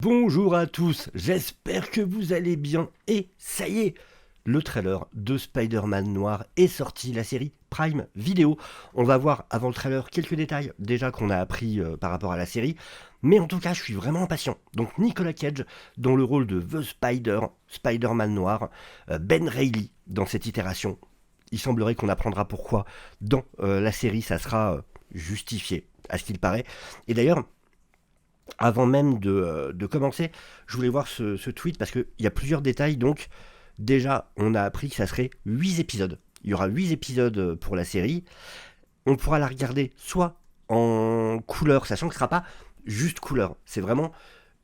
Bonjour à tous, j'espère que vous allez bien. Et ça y est, le trailer de Spider-Man Noir est sorti, la série Prime Video. On va voir avant le trailer quelques détails déjà qu'on a appris par rapport à la série. Mais en tout cas, je suis vraiment impatient. Donc Nicolas Cage dans le rôle de The Spider, Spider-Man Noir, Ben Reilly dans cette itération. Il semblerait qu'on apprendra pourquoi dans la série ça sera justifié, à ce qu'il paraît. Et d'ailleurs, avant même de commencer, je voulais voir ce tweet parce qu'il y a plusieurs détails. Donc, déjà, on a appris que ça serait 8 épisodes. Il y aura 8 épisodes pour la série. On pourra la regarder soit en couleur, sachant que ce ne sera pas juste couleur. C'est vraiment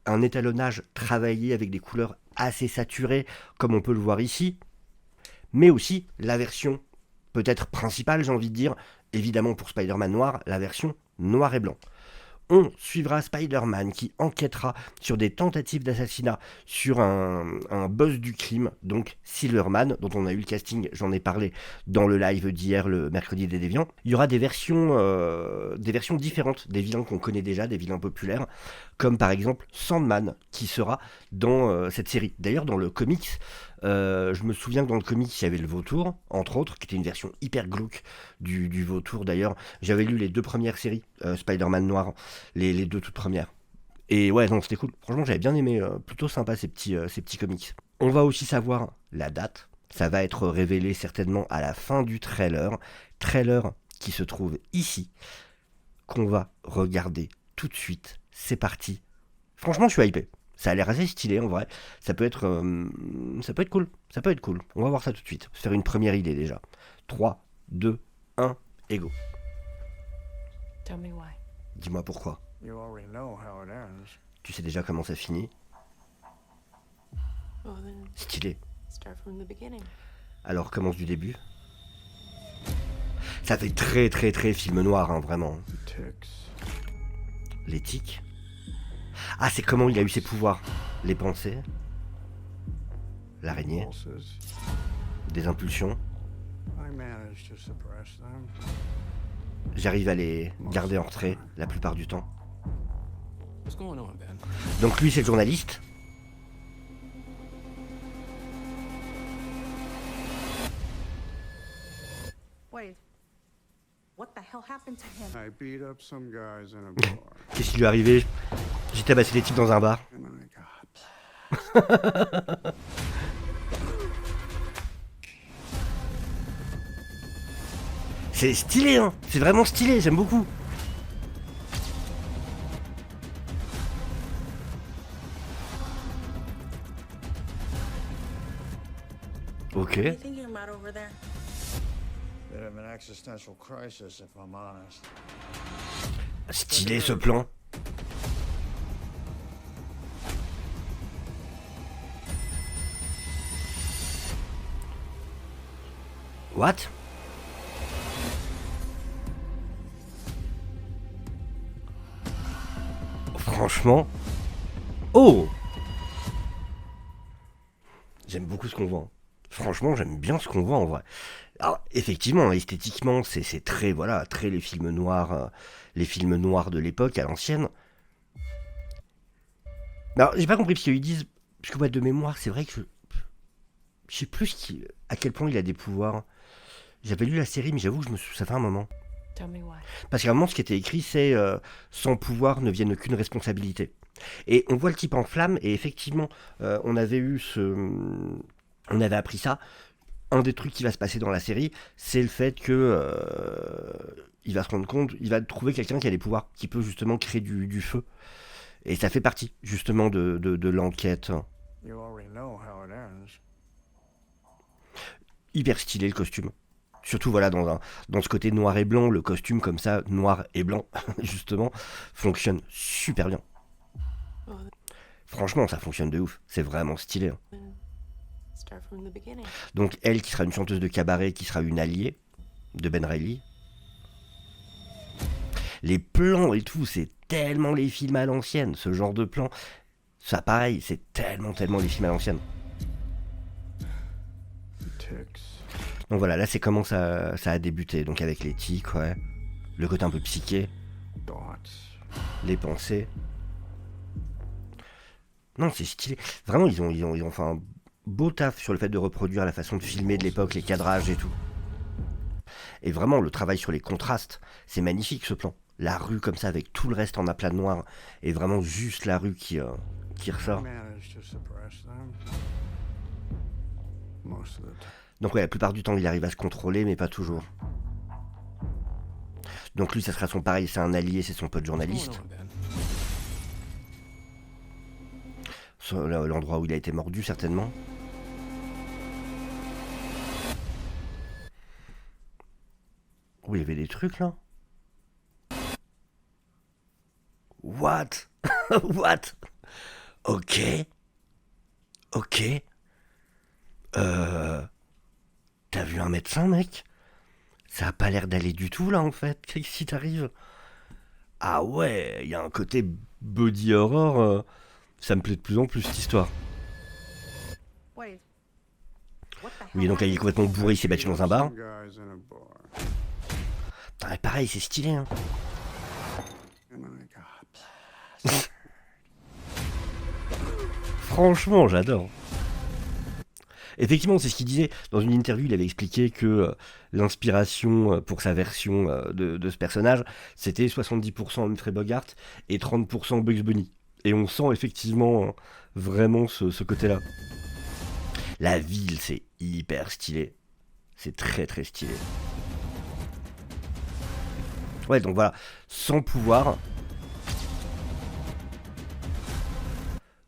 un étalonnage travaillé avec des couleurs assez saturées, comme on peut le voir ici. Mais aussi la version peut-être principale, j'ai envie de dire, évidemment pour Spider-Man Noir, la version noir et blanc. On suivra Spider-Man qui enquêtera sur des tentatives d'assassinat sur un boss du crime, donc Silverman, dont on a eu le casting, j'en ai parlé dans le live d'hier, le mercredi des Déviants. Il y aura des versions différentes des vilains qu'on connaît déjà, des vilains populaires, comme par exemple Sandman, qui sera dans cette série. D'ailleurs, dans le comics, je me souviens que dans le comics, il y avait le Vautour, entre autres, qui était une version hyper glauque du Vautour. D'ailleurs, j'avais lu les deux premières séries, Spider-Man Noir, les deux toutes premières. Et ouais, non, c'était cool. Franchement, j'avais bien aimé, plutôt sympa ces petits comics. On va aussi savoir la date. Ça va être révélé certainement à la fin du trailer. Trailer qui se trouve ici, qu'on va regarder tout de suite. C'est parti. Franchement, je suis hypé. Ça a l'air assez stylé en vrai. Ça peut être cool. Ça peut être cool. On va voir ça tout de suite. Se faire une première idée déjà. 3, 2, 1, et go. Tell me why. Dis-moi pourquoi. You already know how it ends. Tu sais déjà comment ça finit. Well then, Stylé. start from the beginning. Alors commence du début. Ça fait très très très film noir, hein, vraiment. The ticks. Les tics. Ah, c'est comment il a eu ses pouvoirs. Les pensées. L'araignée. Pulses. Des impulsions. I managed to suppress them. J'arrive à les garder en retrait la plupart du temps. What's going on, Ben? Donc lui c'est le journaliste. Wait. What the hell happened to him? I beat up some guys in a bar, Qu'est-ce qui lui est arrivé? J'ai tabassé les types dans un bar. and I got C'est stylé, hein. C'est vraiment stylé, j'aime beaucoup. Ok. What are you thinking about over there? bit of an existential crisis, if I'm honest. Stylé ce plan. What? Franchement. Oh! J'aime beaucoup ce qu'on voit. Franchement, j'aime bien ce qu'on voit en vrai. Alors, effectivement, esthétiquement, c'est très, voilà, très les films noirs de l'époque, à l'ancienne. Alors, j'ai pas compris, parce qu'ils disent, parce que moi, de mémoire, c'est vrai que je sais plus à quel point il a des pouvoirs. J'avais lu la série, mais j'avoue que ça fait un moment. Tell me why. Parce qu'à un moment, ce qui était écrit, c'est sans pouvoir ne vienne aucune responsabilité. Et on voit le type en flamme, et effectivement, on avait appris ça. Un des trucs qui va se passer dans la série, c'est le fait que il va se rendre compte, il va trouver quelqu'un qui a des pouvoirs, qui peut justement créer du feu. Et ça fait partie justement de l'enquête. You already know how it ends. Hyper stylé le costume. Surtout voilà dans ce côté noir et blanc, le costume comme ça, noir et blanc, justement, fonctionne super bien. Well then, Franchement, ça fonctionne de ouf. C'est vraiment stylé, hein. start from the beginning. Donc elle qui sera une chanteuse de cabaret, qui sera une alliée de Ben Reilly. Les plans et tout, c'est tellement les films à l'ancienne, ce genre de plan. Ça pareil, c'est tellement les films à l'ancienne. The ticks. Donc voilà, là c'est comment ça a débuté. Donc avec les tics, ouais. Le côté un peu psyché, Thoughts. les pensées. Non, c'est stylé. Vraiment, ils ont fait un beau taf sur le fait de reproduire la façon de filmer de l'époque, les cadrages et tout. Et vraiment, le travail sur les contrastes, c'est magnifique ce plan. La rue comme ça, avec tout le reste en aplat noir, et vraiment juste la rue qui ressort. Managed to suppress them. Most of the time. Donc ouais, la plupart du temps, il arrive à se contrôler, mais pas toujours. Donc lui, ça sera son pareil, c'est un allié, c'est son pote What's going journaliste. on, Ben? L'endroit où il a été mordu, certainement. Oh, il y avait des trucs, là. What? What? Ok. Ok. T'as vu un médecin, mec? Ça a pas l'air d'aller du tout, là, en fait. Qu'est-ce qui t'arrive? Ah ouais, il y a un côté body horror. Ça me plaît de plus en plus, cette histoire. Wait. What the hell Oui, donc là, il est happened? complètement bourré, il s'est battu dans un bar. Some guys in a bar. Putain, mais pareil, c'est stylé, hein. And I got Franchement, j'adore. Effectivement, c'est ce qu'il disait. Dans une interview, il avait expliqué que l'inspiration pour sa version de ce personnage, c'était 70% Humphrey Bogart et 30% Bugs Bunny. Et on sent effectivement vraiment ce côté-là. La ville, c'est hyper stylé. C'est très très stylé. Ouais, donc voilà, sans pouvoir,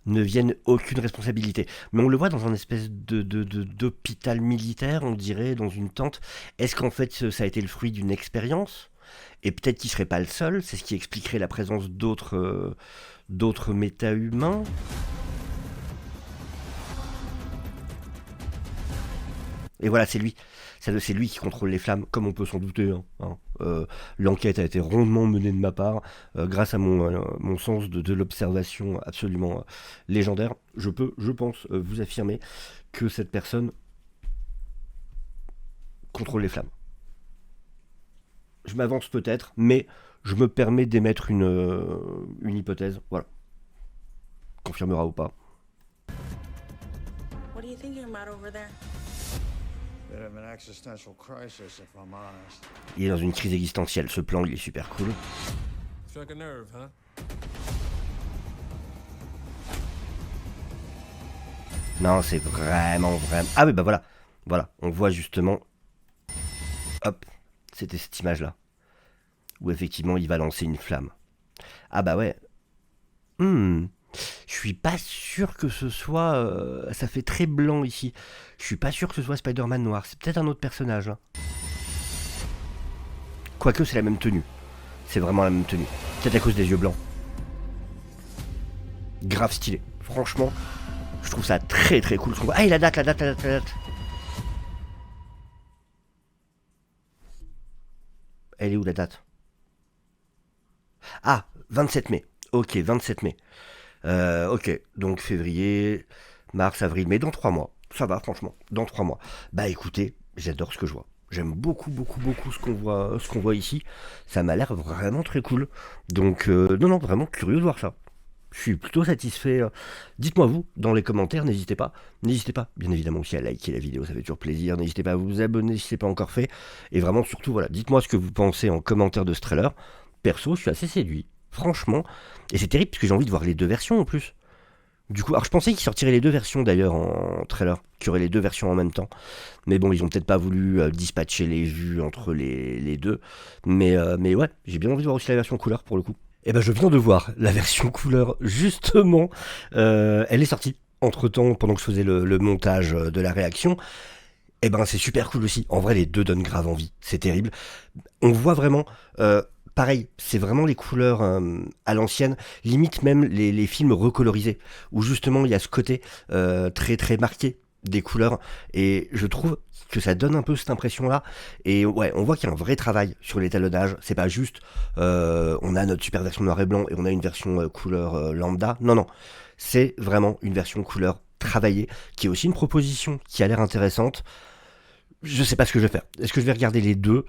ne vienne aucune responsabilité. Mais on le voit dans un espèce d'hôpital militaire, on dirait, dans une tente. Est-ce qu'en fait ça a été le fruit d'une expérience? Et peut-être qu'il serait pas le seul, c'est ce qui expliquerait la présence d'autres méta-humains. Et voilà, c'est lui. C'est lui qui contrôle les flammes, comme on peut s'en douter. L'enquête a été rondement menée de ma part, grâce à mon sens de l'observation absolument légendaire. Je peux, je pense, vous affirmer que cette personne contrôle les flammes. Je m'avance peut-être, mais je me permets d'émettre une hypothèse. Voilà. Confirmera ou pas. What are you thinking about over there? bit of an existential crisis, if I'm honest. Il est dans une crise existentielle. Ce plan, il est super cool. Struck a nerve, huh? Non, c'est vraiment. Ah oui, bah voilà. Voilà, on voit justement. Hop, c'était cette image-là. Où effectivement, il va lancer une flamme. Ah bah ouais. Je suis pas sûr que ce soit... ça fait très blanc ici. Je suis pas sûr que ce soit Spider-Man noir. C'est peut-être un autre personnage. Hein. Quoique c'est la même tenue. C'est vraiment la même tenue. Peut-être à cause des yeux blancs. Grave stylé. Franchement, je trouve ça très très cool. Ah, et la date. Elle est où la date? Ah, 27 mai. Ok, 27 mai. Ok, donc février, mars, avril, mai, dans 3 mois. Ça va, franchement, dans 3 mois. Bah écoutez, j'adore ce que je vois. J'aime beaucoup ce qu'on voit ici. Ça m'a l'air vraiment très cool. Donc, non, vraiment curieux de voir ça. Je suis plutôt satisfait. Dites-moi vous, dans les commentaires, n'hésitez pas. N'hésitez pas, bien évidemment, aussi à liker la vidéo, ça fait toujours plaisir. N'hésitez pas à vous abonner si ce n'est pas encore fait. Et vraiment, surtout, voilà, dites-moi ce que vous pensez en commentaire de ce trailer. Perso, je suis assez séduit. Franchement, et c'est terrible parce que j'ai envie de voir les deux versions en plus. Du coup, alors je pensais qu'ils sortiraient les deux versions d'ailleurs en trailer, qu'il y aurait les deux versions en même temps. Mais bon, ils ont peut-être pas voulu dispatcher les vues entre les deux. Mais ouais, j'ai bien envie de voir aussi la version couleur pour le coup. Et ben je viens de voir la version couleur justement. Elle est sortie entre temps pendant que je faisais le montage de la réaction. Et ben c'est super cool aussi. En vrai, les deux donnent grave envie. C'est terrible. On voit vraiment. Pareil, c'est vraiment les couleurs à l'ancienne, limite même les films recolorisés, où justement il y a ce côté très très marqué des couleurs, et je trouve que ça donne un peu cette impression-là, et ouais, on voit qu'il y a un vrai travail sur l'étalonnage, c'est pas juste on a notre super version noir et blanc et on a une version couleur lambda, non, c'est vraiment une version couleur travaillée, qui est aussi une proposition qui a l'air intéressante. Je sais pas ce que je vais faire, est-ce que je vais regarder les deux?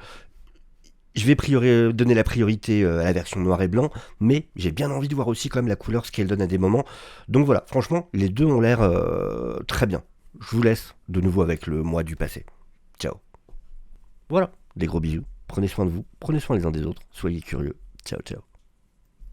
Je vais donner la priorité à la version noir et blanc, mais j'ai bien envie de voir aussi quand même la couleur, ce qu'elle donne à des moments. Donc voilà, franchement, les deux ont l'air très bien. Je vous laisse de nouveau avec le mois du passé. Ciao. Voilà, des gros bisous. Prenez soin de vous, prenez soin les uns des autres, soyez curieux. Ciao, ciao.